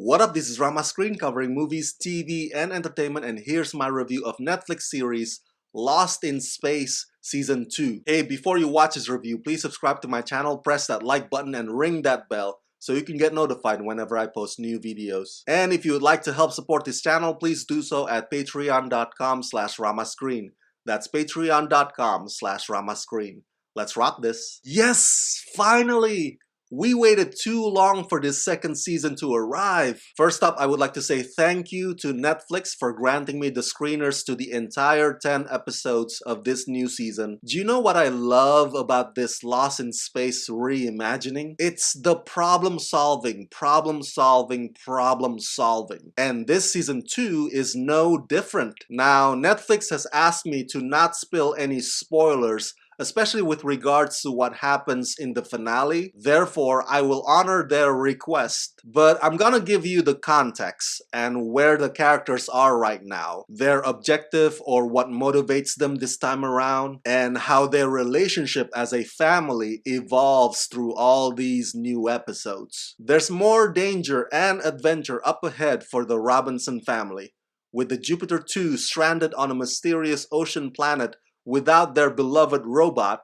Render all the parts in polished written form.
What up, this is Rama Screen covering movies, TV, and entertainment, and here's my review of Netflix series Lost in Space Season 2. Hey, before you watch this review, please subscribe to my channel, press that like button, and ring that bell so you can get notified whenever I post new videos. And if you would like to help support this channel, please do so at patreon.com/ramascreen. That's patreon.com/ramascreen. Let's rock this. Yes, finally! We waited too long for this second season to arrive. First up, I would like to say thank you to Netflix for granting me the screeners to the entire 10 episodes of this new season. Do you know what I love about this Lost in Space reimagining? It's the problem solving. And this season 2 is no different. Now, Netflix has asked me to not spill any spoilers, especially with regards to what happens in the finale. Therefore, I will honor their request. But I'm gonna give you the context and where the characters are right now, their objective or what motivates them this time around, and how their relationship as a family evolves through all these new episodes. There's more danger and adventure up ahead for the Robinson family, with the Jupiter 2 stranded on a mysterious ocean planet without their beloved robot.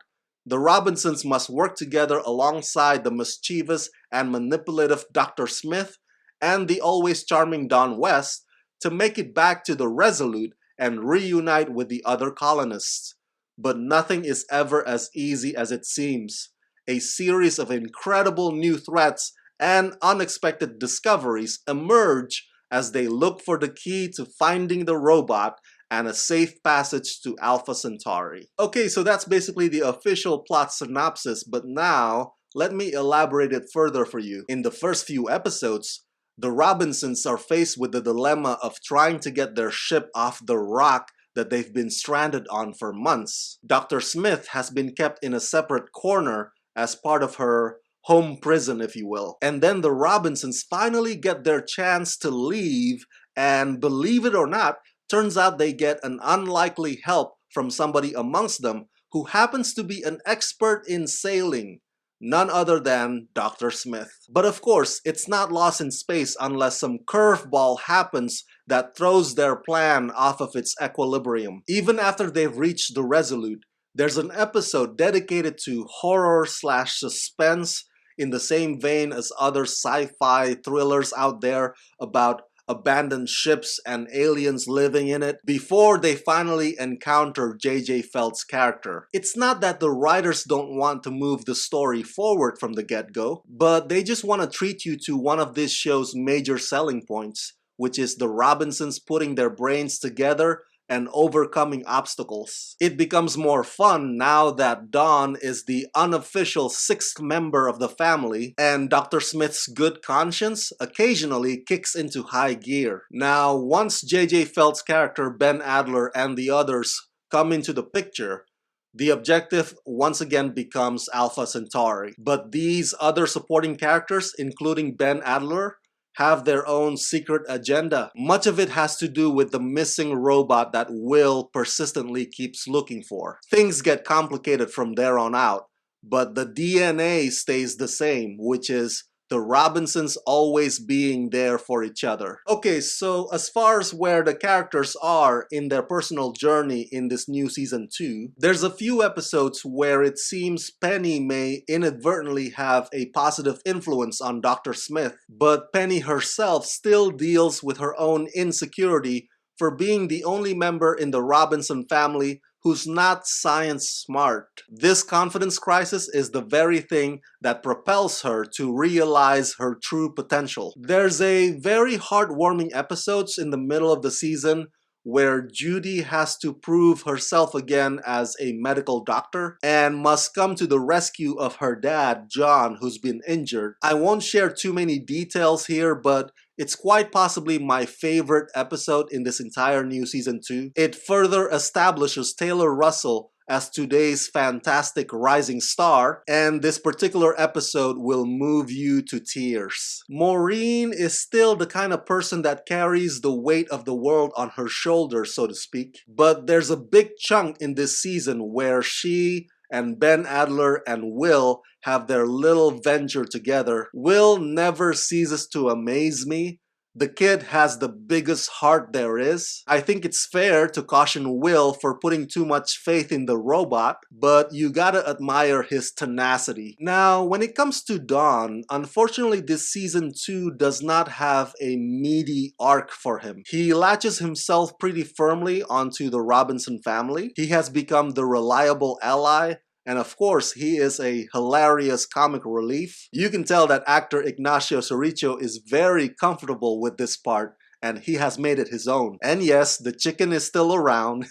The Robinsons must work together alongside the mischievous and manipulative Dr. Smith and the always charming Don West to make it back to the Resolute and reunite with the other colonists. But nothing is ever as easy as it seems. A series of incredible new threats and unexpected discoveries emerge as they look for the key to finding the robot and a safe passage to Alpha Centauri. Okay, so that's basically the official plot synopsis, but now let me elaborate it further for you. In the first few episodes, the Robinsons are faced with the dilemma of trying to get their ship off the rock that they've been stranded on for months. Dr. Smith has been kept in a separate corner as part of her home prison, if you will. And then the Robinsons finally get their chance to leave, and believe it or not, turns out they get an unlikely help from somebody amongst them who happens to be an expert in sailing, none other than Dr. Smith. But of course, it's not Lost in Space unless some curveball happens that throws their plan off of its equilibrium. Even after they've reached the Resolute, there's an episode dedicated to horror/suspense in the same vein as other sci-fi thrillers out there about abandoned ships and aliens living in it before they finally encounter J.J. Felt's character. It's not that the writers don't want to move the story forward from the get-go, but they just want to treat you to one of this show's major selling points, which is the Robinsons putting their brains together and overcoming obstacles. It becomes more fun now that Dawn is the unofficial sixth member of the family, and Dr. Smith's good conscience occasionally kicks into high gear. Now, once J.J. Felt's character Ben Adler and the others come into the picture, the objective once again becomes Alpha Centauri. But these other supporting characters, including Ben Adler, have their own secret agenda. Much of it has to do with the missing robot that Will persistently keeps looking for. Things get complicated from there on out, but the DNA stays the same, which is the Robinsons always being there for each other. Okay, so as far as where the characters are in their personal journey in this new season 2, there's a few episodes where it seems Penny may inadvertently have a positive influence on Dr. Smith, but Penny herself still deals with her own insecurity for being the only member in the Robinson family who's not science smart. This confidence crisis is the very thing that propels her to realize her true potential. There's a very heartwarming episodes in the middle of the season where Judy has to prove herself again as a medical doctor and must come to the rescue of her dad, John, who's been injured. I won't share too many details here, but it's quite possibly my favorite episode in this entire new season 2. It further establishes Taylor Russell as today's fantastic rising star, and this particular episode will move you to tears. Maureen is still the kind of person that carries the weight of the world on her shoulders, so to speak, but there's a big chunk in this season where she and Ben Adler and Will have their little venture together. Will never ceases to amaze me, The kid has the biggest heart there is. I think it's fair to caution Will for putting too much faith in the robot, but you gotta admire his tenacity. Now, when it comes to Don, unfortunately this season 2 does not have a meaty arc for him. He latches himself pretty firmly onto the Robinson family. He has become the reliable ally, and of course, he is a hilarious comic relief. You can tell that actor Ignacio Soricho is very comfortable with this part, and he has made it his own. And yes, the chicken is still around.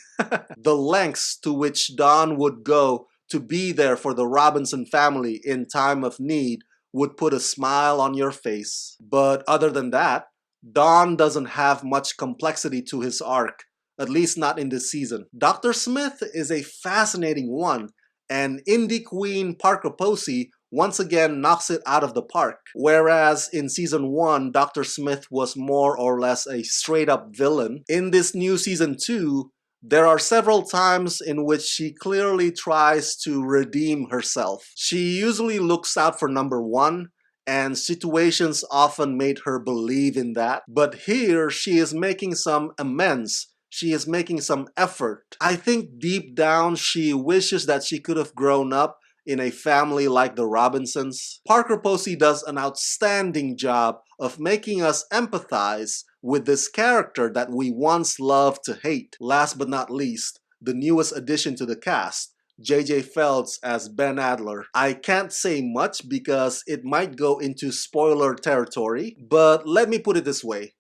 The lengths to which Don would go to be there for the Robinson family in time of need would put a smile on your face. But other than that, Don doesn't have much complexity to his arc, at least not in this season. Dr. Smith is a fascinating one, and indie queen Parker Posey once again knocks it out of the park. Whereas in season 1, Dr. Smith was more or less a straight-up villain, in this new season 2, there are several times in which she clearly tries to redeem herself. She usually looks out for number 1, and situations often made her believe in that. But here, she is making some amends. She is making some effort. I think deep down she wishes that she could have grown up in a family like the Robinsons. Parker Posey does an outstanding job of making us empathize with this character that we once loved to hate. Last but not least, the newest addition to the cast, J.J. Phelps as Ben Adler. I can't say much because it might go into spoiler territory, but let me put it this way.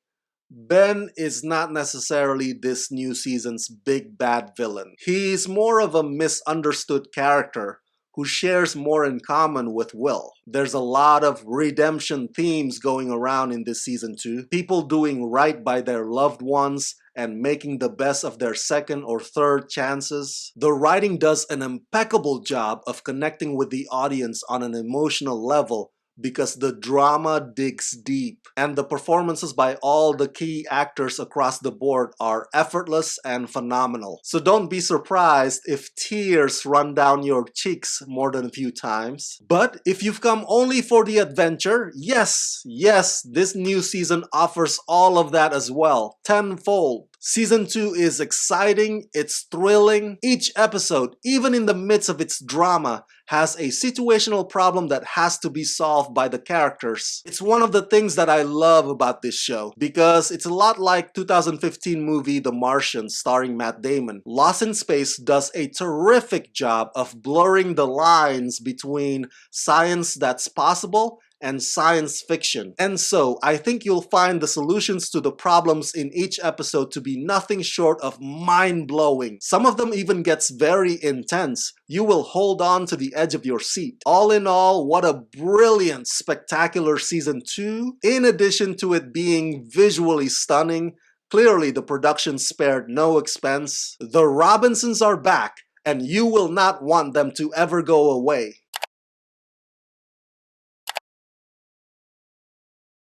Ben is not necessarily this new season's big bad villain. He's more of a misunderstood character who shares more in common with Will. There's a lot of redemption themes going around in this season 2. People doing right by their loved ones and making the best of their second or third chances. The writing does an impeccable job of connecting with the audience on an emotional level because the drama digs deep, and the performances by all the key actors across the board are effortless and phenomenal. So don't be surprised if tears run down your cheeks more than a few times. But if you've come only for the adventure, yes, this new season offers all of that as well, tenfold. Season 2 is exciting, it's thrilling. Each episode, even in the midst of its drama, has a situational problem that has to be solved by the characters. It's one of the things that I love about this show, because it's a lot like 2015 movie The Martian starring Matt Damon. Lost in Space does a terrific job of blurring the lines between science that's possible and science fiction. And so, I think you'll find the solutions to the problems in each episode to be nothing short of mind-blowing. Some of them even gets very intense. You will hold on to the edge of your seat. All in all, what a brilliant, spectacular season 2. In addition to it being visually stunning, clearly the production spared no expense. The Robinsons are back, and you will not want them to ever go away.